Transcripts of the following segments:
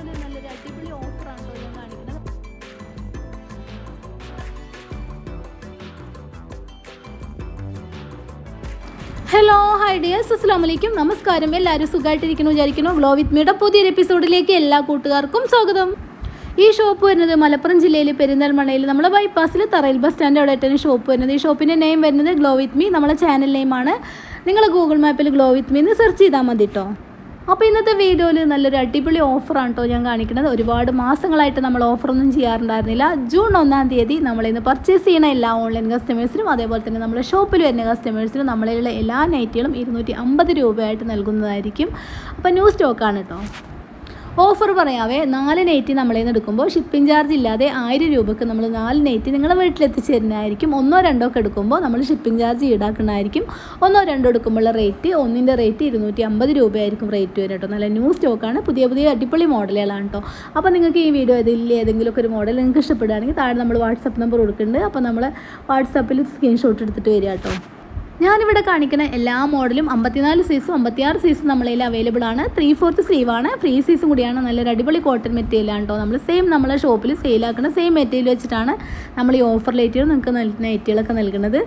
വീഡിയോയിൽ നല്ലൊരു അടിപൊളി ഓഫറാണല്ലോ ഞാൻ കാണിക്കുന്നത്. ഹലോ ഹായ് ഡിയേഴ്സ്, അസ്സലാമു അലൈക്കും, നമസ്കാരം. എല്ലാവരും സുഖമായിട്ടിരിക്കുന്നു വിചാരിക്കുന്നു. ഗ്ലോ വിത്ത് മീയുടെ പുതിയൊരു എപ്പിസോഡിലേക്ക് എല്ലാ കൂട്ടുകാർക്കും സ്വാഗതം. ഈ ഷോപ്പ് വരുന്നത് മലപ്പുറം ജില്ലയിൽ പെരിന്തൽമണ്ണയിൽ നമ്മുടെ ബൈപ്പാസിൽ തറയിൽ ബസ് സ്റ്റാൻഡ് അവിടെ ആയിട്ടാണ് ഷോപ്പ് വരുന്നത്. ഈ ഷോപ്പിൻ്റെ നെയിം വരുന്നത് ഗ്ലോ വിത്ത് മീ, നമ്മളെ ചാനൽ നെയിമാണ്. നിങ്ങൾ ഗൂഗിൾ മാപ്പിൽ ഗ്ലോ വിത്ത് മീ എന്ന് സെർച്ച് ചെയ്താൽ മതി കേട്ടോ. അപ്പോൾ ഇന്നത്തെ വീഡിയോയിൽ നല്ലൊരു അടിപൊളി ഓഫറാണ് കേട്ടോ ഞാൻ കാണിക്കുന്നത്. ഒരുപാട് മാസങ്ങളായിട്ട് നമ്മൾ ഓഫറൊന്നും ചെയ്യാറുണ്ടായിരുന്നില്ല. ജൂൺ 1-ാം തീയതി നമ്മളിന്ന് പർച്ചേസ് ചെയ്യുന്ന എല്ലാ ഓൺലൈൻ കസ്റ്റമേഴ്സിനും അതേപോലെ തന്നെ നമ്മുടെ ഷോപ്പിൽ വരുന്ന കസ്റ്റമേഴ്സിനും നമ്മളിലുള്ള എല്ലാ നൈറ്റികളും 250 രൂപയായിട്ട് നൽകുന്നതായിരിക്കും. അപ്പോൾ ന്യൂ സ്റ്റോക്കാണ് കേട്ടോ. ഓഫർ പറയാവേ, 4 നൈറ്റി നമ്മളിൽ നിന്ന് എടുക്കുമ്പോൾ ഷിപ്പിംഗ് ചാർജ് ഇല്ലാതെ 1000 രൂപയ്ക്ക് നമ്മൾ 4 നൈറ്റി നിങ്ങളുടെ വീട്ടിലെത്തിച്ച് തരുന്നതായിരിക്കും. 1-2 ഒക്കെ എടുക്കുമ്പോൾ നമ്മൾ ഷിപ്പിംഗ് ചാർജ് ഈടാക്കുന്നതായിരിക്കും. 1-2 എടുക്കുമ്പോഴുള്ള റേറ്റ്, ഒന്നിൻ്റെ റേറ്റ് 250 രൂപയായിരിക്കും റേറ്റ് വരും കേട്ടോ. നല്ല ന്യൂ സ്റ്റോക്കാണ്, പുതിയ അടിപൊളി മോഡലുകളാണ് കേട്ടോ. അപ്പോൾ നിങ്ങൾക്ക് ഈ വീഡിയോ ഏതെങ്കിലുമൊക്കെ ഒരു മോഡൽ നിങ്ങൾക്ക് ഇഷ്ടപ്പെടുകയാണെങ്കിൽ താഴെ നമ്മൾ വാട്സപ്പ് നമ്പർ കൊടുക്കുന്നുണ്ട്. അപ്പോൾ നമ്മൾ വാട്സപ്പിൽ സ്ക്രീൻഷോട്ട് എടുത്തിട്ട് വരിക കേട്ടോ. ഞാനിവിടെ കാണിക്കുന്ന എല്ലാ മോഡലും 54 സൈസും 56 സൈസും നമ്മളതിൽ അവൈലബിൾ ആണ്. 3/4 സ്ലീവാണ്, ഫ്രീ സൈസും കൂടിയാണ്. നല്ലൊരു അടിപൊളി കോട്ടൺ മെറ്റീരിയലാണ് കേട്ടോ. നമ്മൾ നമ്മളെ ഷോപ്പിൽ സെയിലാക്കുന്ന സെയിം മെറ്റീരിയൽ വെച്ചിട്ടാണ് നമ്മൾ ഈ ഓഫർ ലൈറ്റുകൾ നിങ്ങൾക്ക് നൈറ്റുകളൊക്കെ നൽകുന്നത്.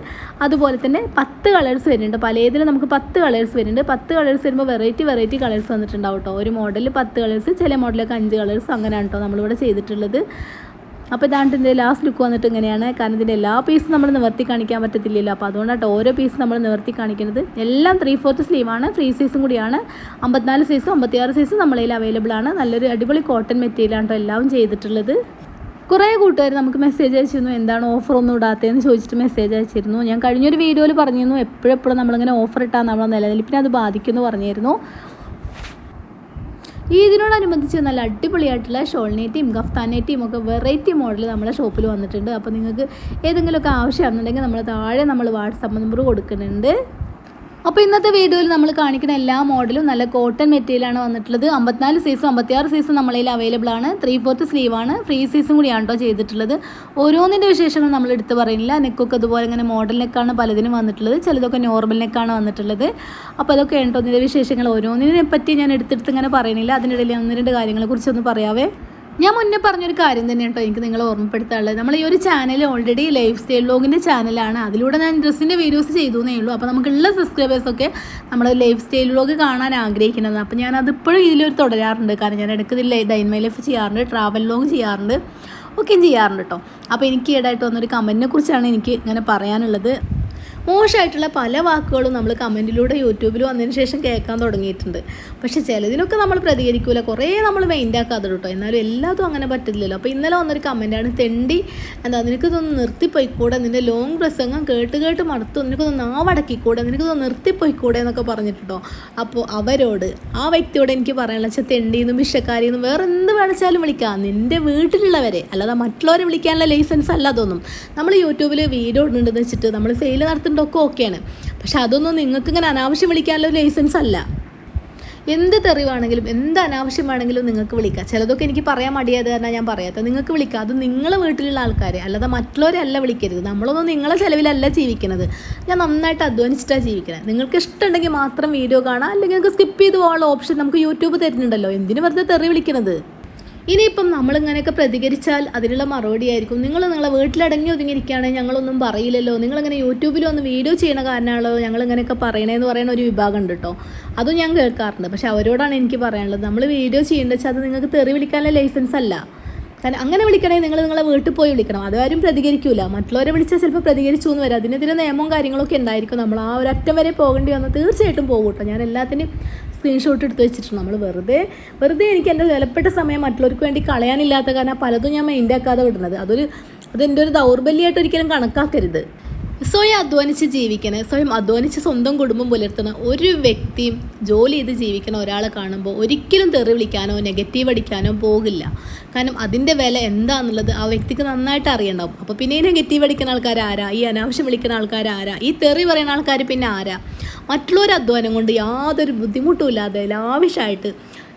അതുപോലെ തന്നെ 10 കളേഴ്സ് വരുന്നുണ്ട്. പലതിലും നമുക്ക് 10 കളേഴ്സ് വരുന്നുണ്ട്. 10 കളേഴ്സ് വരുമ്പോൾ വെറൈറ്റി കളേഴ്സ് വന്നിട്ടുണ്ടാവും കേട്ടോ. ഒരു മോഡലിൽ 10 കളേഴ്സ്, ചില മോഡലൊക്കെ 5 കളേഴ്സ്, അങ്ങനെയാണ് കേട്ടോ നമ്മളിവിടെ ചെയ്തിട്ടുള്ളത്. അപ്പോൾ ഇതാണ്ട് ഇതിൻ്റെ ലാസ്റ്റ് ലുക്ക് വന്നിട്ട് ഇങ്ങനെയാണ്. കാരണം ഇതിൻ്റെ എല്ലാ പീസും നമ്മൾ നിവർത്തി കാണിക്കാൻ പറ്റത്തില്ലല്ലോ. അപ്പോൾ അതുകൊണ്ടാണ് ഓരോ പീസ് നമ്മൾ നിവർത്തി കാണിക്കുന്നത്. എല്ലാം 3/4 സ്ലീവാണ്, ഫ്രീ സൈസും കൂടിയാണ്. 54 സൈസും 56 സൈസും നമ്മളതിൽ അവൈലബിൾ ആണ്. നല്ലൊരു അടിപൊളി കോട്ടൺ മെറ്റീരിയലാണ് കേട്ടോ എല്ലാം ചെയ്തിട്ടുള്ളത്. കുറേ കൂട്ടുകാർ നമുക്ക് മെസ്സേജ് അയച്ചിരുന്നു, എന്താണ് ഓഫറൊന്നും ഇടാത്തതെന്ന് ചോദിച്ചിട്ട് മെസ്സേജ് അയച്ചിരുന്നു. ഞാൻ കഴിഞ്ഞൊരു വീഡിയോയിൽ പറഞ്ഞിരുന്നു എപ്പോഴും നമ്മളിങ്ങനെ ഓഫർ ഇട്ടാൽ നമ്മളെ നിലനിൽപ്പിനെ അത് ബാധിക്കുമെന്ന് പറഞ്ഞിരുന്നു. ഇതിനോടനുബന്ധിച്ച് നല്ല അടിപൊളിയായിട്ടുള്ള ഷോൾ നൈറ്റിയും കഫ്താൻ നൈറ്റിയും ഒക്കെ വെറൈറ്റി മോഡൽ നമ്മളെ ഷോപ്പിൽ വന്നിട്ടുണ്ട്. അപ്പോൾ നിങ്ങൾക്ക് ഏതെങ്കിലുമൊക്കെ ആവശ്യമാണെന്നുണ്ടെങ്കിൽ നമ്മൾ താഴെ നമ്മൾ വാട്സപ്പ് നമ്പർ കൊടുക്കുന്നുണ്ട്. അപ്പോൾ ഇന്നത്തെ വീഡിയോയിൽ നമ്മൾ കാണിക്കുന്ന എല്ലാ മോഡലും നല്ല കോട്ടൺ മെറ്റീരിയലാണ് വന്നിട്ടുള്ളത്. 54 സൈസും 56 സൈസും നമ്മളതിൽ അവൈലബിൾ ആണ്. 3/4 സ്ലീവാണ്, ഫ്രീ സൈസും കൂടിയാണ് കേട്ടോ ചെയ്തിട്ടുള്ളത്. ഓരോന്നിൻ്റെ വിശേഷങ്ങൾ നമ്മൾ എടുത്ത് പറയുന്നില്ല. നെക്കൊക്കെ അതുപോലെ ഇങ്ങനെ മോഡൽ നെക്കാണ് പലതിനും വന്നിട്ടുള്ളത്, ചിലതൊക്കെ നോർമൽ നെക്കാണ് വന്നിട്ടുള്ളത്. അപ്പോൾ അതൊക്കെ കേട്ടോ ഇതിൻ്റെ വിശേഷങ്ങൾ. ഓരോന്നിനെ പറ്റി ഞാൻ എടുത്തെടുത്ത് ഇങ്ങനെ പറയുന്നില്ല. അതിനിടയിൽ 1-2 കാര്യങ്ങളെക്കുറിച്ചൊന്ന് പറയാവേ. ഞാൻ മുന്നേ പറഞ്ഞൊരു കാര്യം തന്നെ കേട്ടോ എനിക്ക് നിങ്ങളെ ഓർമ്മപ്പെടുത്താനുള്ളത്. നമ്മൾ ഈ ഒരു ചാനൽ ഓൾറെഡി ലൈഫ് സ്റ്റൈൽ വ്ലോഗിൻ്റെ ചാനലാണ്. അതിലൂടെ ഞാൻ ഡ്രസ്സിൻ്റെ വീഡിയോസ് ചെയ്തു എന്നേ ഉള്ളൂ. അപ്പോൾ നമുക്കുള്ള സബ്സ്ക്രൈബേഴ്സൊക്കെ നമ്മൾ ലൈഫ് സ്റ്റൈൽ വ്ലോഗ് കാണാൻ ആഗ്രഹിക്കുന്നത്. അപ്പോൾ ഞാൻ അതിപ്പോഴും ഇതിലൊരു തുടരാറുണ്ട്. കാരണം ഞാൻ ഇടയ്ക്ക് ഇതിൽ ഡൈൻ മൈ ലൈഫ് ചെയ്യാറുണ്ട്, ട്രാവൽ വ്ലോഗ് ചെയ്യാറുണ്ട്, ഒക്കെ ചെയ്യാറുണ്ട് കേട്ടോ. അപ്പോൾ എനിക്ക് ഈടായിട്ട് വന്നൊരു കമൻറ്റിനെ കുറിച്ചാണ് എനിക്ക് ഇങ്ങനെ പറയാനുള്ളത്. മോശമായിട്ടുള്ള പല വാക്കുകളും നമ്മൾ കമൻറ്റിലൂടെ യൂട്യൂബിൽ വന്നതിന് ശേഷം കേൾക്കാൻ തുടങ്ങിയിട്ടുണ്ട്. പക്ഷേ ചിലതിനൊക്കെ നമ്മൾ പ്രതികരിക്കില്ല, കുറേ നമ്മൾ മൈൻഡാക്കാതെ കേട്ടോ. എന്നാലും എല്ലാതും അങ്ങനെ പറ്റില്ലല്ലോ. അപ്പോൾ ഇന്നലെ വന്നൊരു കമൻറ്റാണ്, തെണ്ടി നിനക്കിതൊന്ന് നിർത്തിപ്പോയിക്കൂടെ, നിൻ്റെ ലോങ് പ്രസംഗം കേട്ട് മടുത്തു, നിനക്കൊന്ന് നാവടക്കിക്കൂടെ, നിനക്കൊന്ന് നിർത്തിപ്പോയിക്കൂടെ എന്നൊക്കെ പറഞ്ഞിട്ടോ. അപ്പോൾ അവരോട്, ആ വ്യക്തിയോട് എനിക്ക് പറയാനുള്ള വെച്ചാൽ തെണ്ടിന്നും വിഷക്കാരിന്നും വേറെ എന്ത് വേണിച്ചാലും വിളിക്കാം, നിൻ്റെ വീട്ടിലുള്ളവരെ, അല്ലാതെ മറ്റുള്ളവരെ വിളിക്കാനുള്ള ലൈസൻസ് അല്ല അതൊന്നും. നമ്മൾ യൂട്യൂബിൽ വീഡിയോ ഇടുന്നുണ്ടെന്ന് വെച്ചിട്ട് നമ്മൾ സെയിൽ നടത്തുന്നുണ്ടൊക്കെ ഓക്കെയാണ്. പക്ഷെ അതൊന്നും നിങ്ങൾക്ക് ഇങ്ങനെ അനാവശ്യം വിളിക്കാനുള്ള ലൈസൻസ് അല്ല. എന്ത് തെറിവാണെങ്കിലും എന്ത് അനാവശ്യമാണെങ്കിലും നിങ്ങൾക്ക് വിളിക്കാം. ചിലതൊക്കെ എനിക്ക് പറയാൻ മടിയായത് കാരണം ഞാൻ പറയാത്ത, നിങ്ങൾക്ക് വിളിക്കാം. അത് നിങ്ങളെ വീട്ടിലുള്ള ആൾക്കാരെ, അല്ലാതെ മറ്റുള്ളവരെ അല്ല വിളിക്കരുത്. നമ്മളൊന്നും നിങ്ങളെ ചിലവിലല്ല ജീവിക്കുന്നത്. ഞാൻ നന്നായിട്ട് അധ്വാനിച്ചിട്ടാണ് ജീവിക്കുന്നത്. നിങ്ങൾക്ക് ഇഷ്ടമുണ്ടെങ്കിൽ മാത്രം വീഡിയോ കാണാം, അല്ലെങ്കിൽ നിങ്ങൾക്ക് സ്കിപ്പ് ചെയ്ത് പോകാനുള്ള ഓപ്ഷൻ നമുക്ക് യൂട്യൂബ് തരുന്നുണ്ടല്ലോ. എന്തിനു വെറുതെ തെറി വിളിക്കുന്നത്? ഇനിയിപ്പം നമ്മളിങ്ങനെയൊക്കെ പ്രതികരിച്ചാൽ അതിനുള്ള മറുപടി ആയിരിക്കും, നിങ്ങളെ വീട്ടിലടങ്ങി ഒതുങ്ങിയിരിക്കുകയാണെങ്കിൽ ഞങ്ങളൊന്നും പറയില്ലല്ലോ, നിങ്ങളിങ്ങനെ യൂട്യൂബിൽ ഒന്ന് വീഡിയോ ചെയ്യണ കാരണമാണല്ലോ ഞങ്ങളിങ്ങനെയൊക്കെ പറയണേന്ന് പറയുന്ന ഒരു വിഭാഗം ഉണ്ട് കേട്ടോ. അതും ഞാൻ കേൾക്കാറുണ്ട്. പക്ഷെ അവരോടാണ് എനിക്ക് പറയാനുള്ളത്, നമ്മൾ വീഡിയോ ചെയ്യേണ്ടത് വെച്ചാൽ അത് നിങ്ങൾക്ക് തെറി വിളിക്കാനുള്ള ലൈസൻസ് അല്ല. കാരണം അങ്ങനെ വിളിക്കണമെങ്കിൽ നിങ്ങളെ വീട്ടിൽ പോയി വിളിക്കണം. അതാരും പ്രതികരിക്കില്ല. മറ്റുള്ളവരെ വിളിച്ചാൽ ചിലപ്പോൾ പ്രതികരിച്ചു എന്ന് വരാം. അതിനെതിരെ നിയമവും കാര്യങ്ങളൊക്കെ ഉണ്ടായിരിക്കും. നമ്മൾ ആ ഒരു അറ്റം വരെ പോകേണ്ടി വന്നാൽ തീർച്ചയായിട്ടും പോകും കേട്ടോ. ഞാൻ എല്ലാത്തിനും സ്ക്രീൻഷോട്ട് എടുത്ത് വെച്ചിട്ടുണ്ട്. നമ്മൾ വെറുതെ എനിക്ക് എൻ്റെ വിലപ്പെട്ട സമയം മറ്റുള്ളവർക്ക് വേണ്ടി കളയാനില്ലാത്ത കാരണം പലതും ഞാൻ മൈൻഡാക്കാതെ വിടുന്നത്. അതെൻ്റെ ഒരു ദൗർബല്യമായിട്ട് ഒരിക്കലും കണക്കാക്കരുത്. സ്വയം അധ്വാനിച്ച് ജീവിക്കണേ, സ്വയം അധ്വാനിച്ച് സ്വന്തം കുടുംബം പുലർത്തുന്ന ഒരു വ്യക്തിയും ജോലി ചെയ്ത് ജീവിക്കണ ഒരാളെ കാണുമ്പോൾ ഒരിക്കലും തെറി വിളിക്കാനോ നെഗറ്റീവ് അടിക്കാനോ പോകില്ല. കാരണം അതിൻ്റെ വില എന്താണെന്നുള്ളത് ആ വ്യക്തിക്ക് നന്നായിട്ട് അറിയണ്ടാവും. അപ്പോൾ പിന്നെ ഈ നെഗറ്റീവ് അടിക്കുന്ന ആൾക്കാർ ആരാ, ഈ അനാവശ്യം വിളിക്കുന്ന ആൾക്കാർ ആരാ, ഈ തെറി പറയുന്ന ആൾക്കാർ പിന്നെ ആരാ? മറ്റുള്ളവർ അധ്വാനം കൊണ്ട് യാതൊരു ബുദ്ധിമുട്ടും ഇല്ലാതെ ലാവിഷായിട്ട്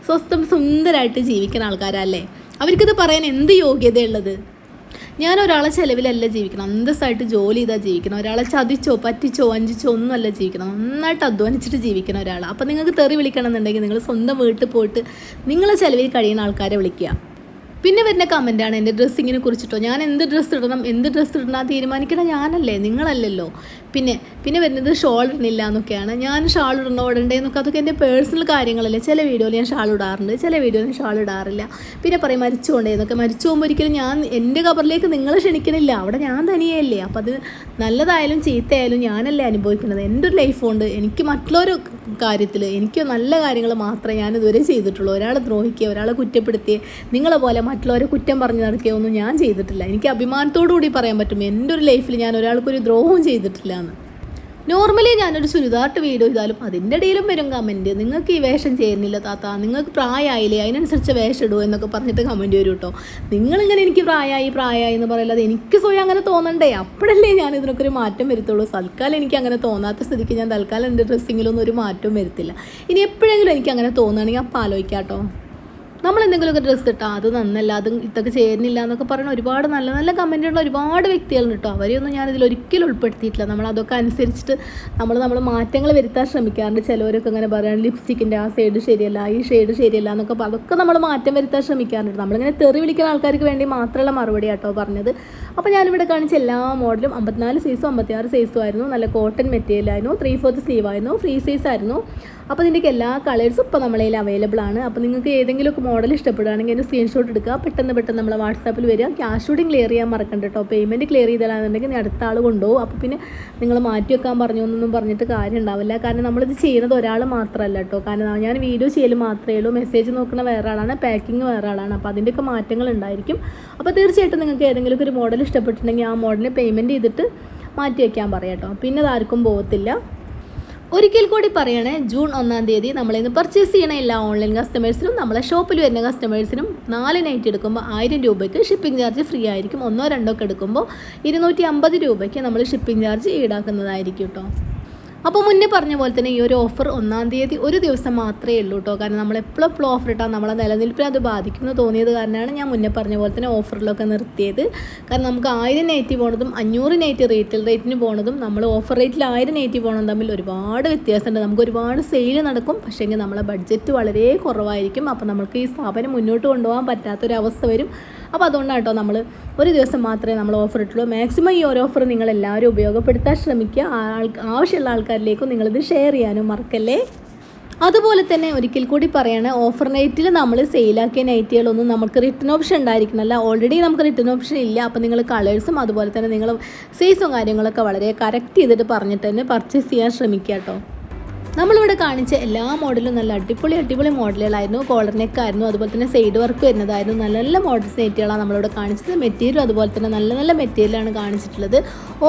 സ്വസ്ഥം സുന്ദരമായിട്ട് ജീവിക്കുന്ന ആൾക്കാരല്ലേ. അവർക്കിത് പറയാൻ എന്ത് യോഗ്യതയുള്ളത്? ഞാൻ ഒരാളെ ചിലവിലല്ല ജീവിക്കണം, അന്തസ്സായിട്ട് ജോലി ചെയ്താൽ ജീവിക്കണം. ഒരാളെ ചതിച്ചോ പറ്റിച്ചോ വഞ്ചിച്ചോ ഒന്നുമല്ല ജീവിക്കണം, നന്നായിട്ട് അധ്വാനിച്ചിട്ട് ജീവിക്കണം ഒരാൾ. അപ്പോൾ നിങ്ങൾക്ക് തെറി വിളിക്കണം എന്നുണ്ടെങ്കിൽ നിങ്ങൾ സ്വന്തം വീട്ടിൽ പോയിട്ട് നിങ്ങളെ ചിലവിൽ കഴിയുന്ന ആൾക്കാരെ വിളിക്കുക. പിന്നെ വരുന്ന കമൻറ്റാണ് എൻ്റെ ഡ്രസ്സിങ്ങിനെ കുറിച്ചിട്ടോ. ഞാൻ എന്ത് ഡ്രസ്സ് ഇടണം തീരുമാനിക്കണം ഞാനല്ലേ, നിങ്ങളല്ലല്ലോ. പിന്നെ വരുന്നത് ഷോൾ ഇടുന്നില്ല എന്നൊക്കെയാണ്. ഞാൻ ഷാൾ ഇടണ്ടേന്നൊക്കെ അതൊക്കെ എൻ്റെ പേഴ്സണൽ കാര്യങ്ങളല്ലേ. ചില വീഡിയോയിൽ ഞാൻ ഷാൾ ഇടാറുണ്ട്, ചില വീഡിയോയിൽ ഞാൻ ഷാൾ ഇടാറില്ല. പിന്നെ പറയും മരിച്ചുകൊണ്ടേന്നൊക്കെ. മരിച്ചു പോകുമ്പോൾ ഒരിക്കലും ഞാൻ എൻ്റെ ഖബറിലേക്ക് നിങ്ങളെ ക്ഷണിക്കണില്ല, അവിടെ ഞാൻ തനിയല്ലേ. അപ്പം അത് നല്ലതായാലും ചീത്തയായാലും ഞാനല്ലേ അനുഭവിക്കുന്നത്. എൻ്റെ ഒരു ലൈഫ് കൊണ്ട് എനിക്ക് മറ്റുള്ളൊരു കാര്യത്തിൽ എനിക്ക് നല്ല കാര്യങ്ങൾ മാത്രമേ ഞാൻ ഇതുവരെ ചെയ്തിട്ടുള്ളൂ. ഒരാളെ ദ്രോഹിക്കുക, ഒരാളെ കുറ്റപ്പെടുത്തിയ, നിങ്ങളെ പോലെ മറ്റുള്ളവരെ കുറ്റം പറഞ്ഞ് നടക്കുകയോ ഒന്നും ഞാൻ ചെയ്തിട്ടില്ല. എനിക്ക് അഭിമാനത്തോടു കൂടി പറയാൻ പറ്റും എൻ്റെ ഒരു ലൈഫിൽ ഞാൻ ഒരാൾക്കൊരു ദ്രോഹവും ചെയ്തിട്ടില്ല എന്ന്. നോർമലി ഞാനൊരു ചുരിദാർട്ട് വീഡിയോ ചെയ്താലും അതിൻ്റെ ഇടയിലും വരും കമൻറ്റ്, നിങ്ങൾക്ക് ഈ വേഷം ചെയ്യുന്നില്ല താത്ത, നിങ്ങൾക്ക് പ്രായമായില്ലേ, അതിനനുസരിച്ച് വേഷം ഇടുമോ എന്നൊക്കെ പറഞ്ഞിട്ട് കമൻറ്റ് വരും കേട്ടോ. നിങ്ങളിങ്ങനെ എനിക്ക് പ്രായമായി എന്ന് പറയല്ലാതെ എനിക്ക് സ്വയം അങ്ങനെ തോന്നണ്ടേ, അപ്പോഴല്ലേ ഞാൻ ഇതിനൊക്കെ ഒരു മാറ്റം വരുത്തുള്ളൂ. തൽക്കാലം എനിക്ക് അങ്ങനെ തോന്നാത്ത സ്ഥിതിക്ക് ഞാൻ തൽക്കാലം എൻ്റെ ഡ്രസ്സിങ്ങിലൊന്നും ഒരു മാറ്റവും വരുത്തില്ല. ഇനി എപ്പോഴെങ്കിലും എനിക്ക് അങ്ങനെ തോന്നുകയാണെങ്കിൽ അപ്പം ആലോചിക്കാം കേട്ടോ. നമ്മൾ എന്തെങ്കിലുമൊക്കെ ഡ്രസ്സ് ഇട്ടാൽ അത് നന്നല്ല, അത് ഇതൊക്കെ ചേരുന്നില്ല എന്നൊക്കെ പറയുന്ന ഒരുപാട് നല്ല നല്ല കമൻറ്റുള്ള ഒരുപാട് വ്യക്തികളുണ്ട് കേട്ടോ. അവരെയൊന്നും ഞാനിതിൽ ഒരിക്കലും ഉൾപ്പെടുത്തിയിട്ടില്ല. നമ്മളതൊക്കെ അനുസരിച്ചിട്ട് നമ്മൾ മാറ്റങ്ങൾ വരുത്താൻ ശ്രമിക്കാറുണ്ട്. ചിലവരൊക്കെ ഇങ്ങനെ പറയുകയാണ് ലിപ്സ്റ്റിക്കിൻ്റെ ആ സൈഡ് ശരിയല്ല, ഈ ഷെയ്ഡ് ശരിയല്ല എന്നൊക്കെ. അപ്പോൾ അതൊക്കെ നമ്മൾ മാറ്റം വരുത്താൻ ശ്രമിക്കാറുണ്ട്. നമ്മളിങ്ങനെ തെറി വിളിക്കുന്ന ആൾക്കാർക്ക് വേണ്ടി മാത്രമുള്ള മറുപടി കേട്ടോ പറഞ്ഞത്. അപ്പോൾ ഞാനിവിടെ കാണിച്ച എല്ലാ മോഡലും 54 സൈസും 56 സൈസും ആയിരുന്നു. നല്ല കോട്ടൺ മെറ്റീരിയലായിരുന്നു, 3/4 സ്ലീവ് ആയിരുന്നു, ഫ്രീ സൈസ് ആയിരുന്നു. അപ്പോൾ ഇതിൻ്റെയൊക്കെ എല്ലാ കളേഴ്സും ഇപ്പോൾ നമ്മളെ കയ്യിൽ അവൈലബിൾ ആണ്. അപ്പോൾ നിങ്ങൾക്ക് ഏതെങ്കിലുമൊക്കെ മോഡൽ ഇഷ്ടപ്പെടുകയാണെങ്കിൽ അതിന് സ്ക്രീൻഷോട്ട് എടുക്കുക, പെട്ടെന്ന് നമ്മളെ വാട്സാപ്പിൽ വരിക. ക്യാഷ് ഷൂട്ടിങ് ക്ലിയർ ചെയ്യാൻ മറക്കണ്ട കേട്ടോ. പേയ്മെൻറ്റ് ക്ലിയർ ചെയ്താലാണെന്നുണ്ടെങ്കിൽ അടുത്ത ആൾ കൊണ്ടുപോകും. അപ്പോൾ പിന്നെ നിങ്ങൾ മാറ്റി വെക്കാൻ പറഞ്ഞു എന്നൊന്നും പറഞ്ഞിട്ട് കാര്യം ഉണ്ടാവില്ല. കാരണം നമ്മളിത് ചെയ്യുന്നത് ഒരാൾ മാത്രമല്ല കേട്ടോ. കാരണം ഞാൻ വീഡിയോ ചെയ്യൽ മാത്രമേ ഉള്ളൂ, മെസ്സേജ് നോക്കുന്ന വേറെ ആളാണ്, പാക്കിങ് വേറെ ആളാണ്. അപ്പോൾ അതിൻ്റെയൊക്കെ മാറ്റങ്ങൾ ഉണ്ടായിരിക്കും. അപ്പോൾ തീർച്ചയായിട്ടും നിങ്ങൾക്ക് ഏതെങ്കിലുമൊക്കെ ഒരു മോഡൽ ഇഷ്ടപ്പെട്ടിട്ടുണ്ടെങ്കിൽ ആ മോഡലിന് പേയ്മെൻറ്റ് ചെയ്തിട്ട് മാറ്റി വയ്ക്കാൻ പറയാം കേട്ടോ. പിന്നെ അതാർക്കും പോകത്തില്ല. ഒരിക്കൽ കൂടി പറയണേ, ജൂൺ 1-ാം തീയതി നമ്മളിന്ന് പർച്ചേസ് ചെയ്യണ എല്ലാ ഓൺലൈൻ കസ്റ്റമേഴ്സിനും നമ്മളെ ഷോപ്പിൽ വരുന്ന കസ്റ്റമേഴ്സിനും 4 നൈറ്റ് എടുക്കുമ്പോൾ 1000 രൂപയ്ക്ക് ഷിപ്പിംഗ് ചാർജ് ഫ്രീ ആയിരിക്കും. 1 or 2 ഒക്കെ എടുക്കുമ്പോൾ 250 രൂപയ്ക്ക് നമ്മൾ ഷിപ്പിംഗ് ചാർജ് ഈടാക്കുന്നതായിരിക്കും കേട്ടോ. അപ്പോൾ മുന്നേ പറഞ്ഞ പോലെ തന്നെ ഈ ഒരു ഓഫർ 1-ാം തീയതി ഒരു ദിവസം മാത്രമേ ഉള്ളൂ കേട്ടോ. കാരണം നമ്മളെപ്പോഴും ഓഫർ ഇട്ടാൽ നമ്മളെ നിലനിൽപ്പിനെ അത് ബാധിക്കുന്നു തോന്നിയത് കാരണമാണ് ഞാൻ മുന്നേ പറഞ്ഞ പോലെ തന്നെ ഓഫറിലൊക്കെ നിർത്തിയത്. കാരണം നമുക്ക് 1000 നൈറ്റ് പോണതും 500 നൈറ്റ് റീറ്റെയിൽ റേറ്റിന് പോണതും നമ്മൾ ഓഫർ റേറ്റിൽ 1000 നൈറ്റ് പോണതും തമ്മിൽ ഒരുപാട് വ്യത്യാസമുണ്ട്. നമുക്ക് ഒരുപാട് സെയിൽ നടക്കും, പക്ഷേങ്കിൽ നമ്മളെ ബഡ്ജറ്റ് വളരെ കുറവായിരിക്കും. അപ്പോൾ നമുക്ക് ഈ സ്ഥാപനം മുന്നോട്ട് കൊണ്ടുപോകാൻ പറ്റാത്തൊരവസ്ഥ വരും. അപ്പോൾ അതുകൊണ്ടാണ് കേട്ടോ നമ്മൾ ഒരു ദിവസം മാത്രമേ നമ്മൾ ഓഫർ ഇട്ടുള്ളൂ. മാക്സിമം ഈ ഒരു ഓഫർ നിങ്ങളെല്ലാവരും ഉപയോഗപ്പെടുത്താൻ ശ്രമിക്കുക. ആവശ്യമുള്ള ആൾക്കാരിലേക്കും നിങ്ങളിത് ഷെയർ ചെയ്യാനും മറക്കല്ലേ. അതുപോലെ തന്നെ ഒരിക്കൽ കൂടി പറയാണ്, ഓഫർ നൈറ്റിൽ നമ്മൾ സെയിലാക്കിയ നൈറ്റുകളൊന്നും നമുക്ക് റിട്ടേൺ ഓപ്ഷൻ ഉണ്ടായിരിക്കണമല്ല. ഓൾറെഡി നമുക്ക് റിട്ടേൺ ഓപ്ഷൻ ഇല്ല. അപ്പോൾ നിങ്ങൾ കളേഴ്സും അതുപോലെ തന്നെ നിങ്ങൾ സൈസും കാര്യങ്ങളൊക്കെ വളരെ കറക്റ്റ് ചെയ്തിട്ട് പറഞ്ഞിട്ട് തന്നെ പർച്ചേസ് ചെയ്യാൻ ശ്രമിക്കുക കേട്ടോ. നമ്മളിവിടെ കാണിച്ച എല്ലാ മോഡലും നല്ല അടിപൊളി മോഡലുകളായിരുന്നു. കോളർ നെക്കായിരുന്നു, അതുപോലെ തന്നെ സൈഡ് വർക്ക് വരുന്നതായിരുന്നു. നല്ല മോഡൽസ് നെറ്റുകളാണ് നമ്മളിവിടെ കാണിച്ചത്. മെറ്റീരിയൽ അതുപോലെ തന്നെ നല്ല മെറ്റീരിയലാണ് കാണിച്ചിട്ടുള്ളത്.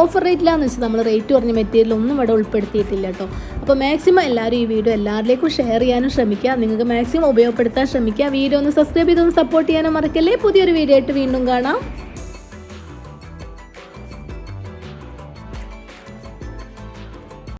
ഓഫർ റേറ്റിലാണെന്ന് വെച്ചാൽ നമ്മൾ റേറ്റ് കുറഞ്ഞ മെറ്റീരിയൽ ഒന്നും ഇവിടെ ഉൾപ്പെടുത്തിയിട്ടില്ല കേട്ടോ. അപ്പോൾ മാക്സിമം എല്ലാവരും ഈ വീഡിയോ എല്ലാവരിലേക്കും ഷെയർ ചെയ്യാനും ശ്രമിക്കുക. നിങ്ങൾക്ക് മാക്സിമം ഉപയോഗപ്പെടുത്താൻ ശ്രമിക്കുക. വീഡിയോ ഒന്ന് സബ്സ്ക്രൈബ് ചെയ്തൊന്ന് സപ്പോർട്ട് ചെയ്യാനും മറക്കല്ലേ. പുതിയൊരു വീഡിയോ ആയിട്ട് വീണ്ടും കാണാം.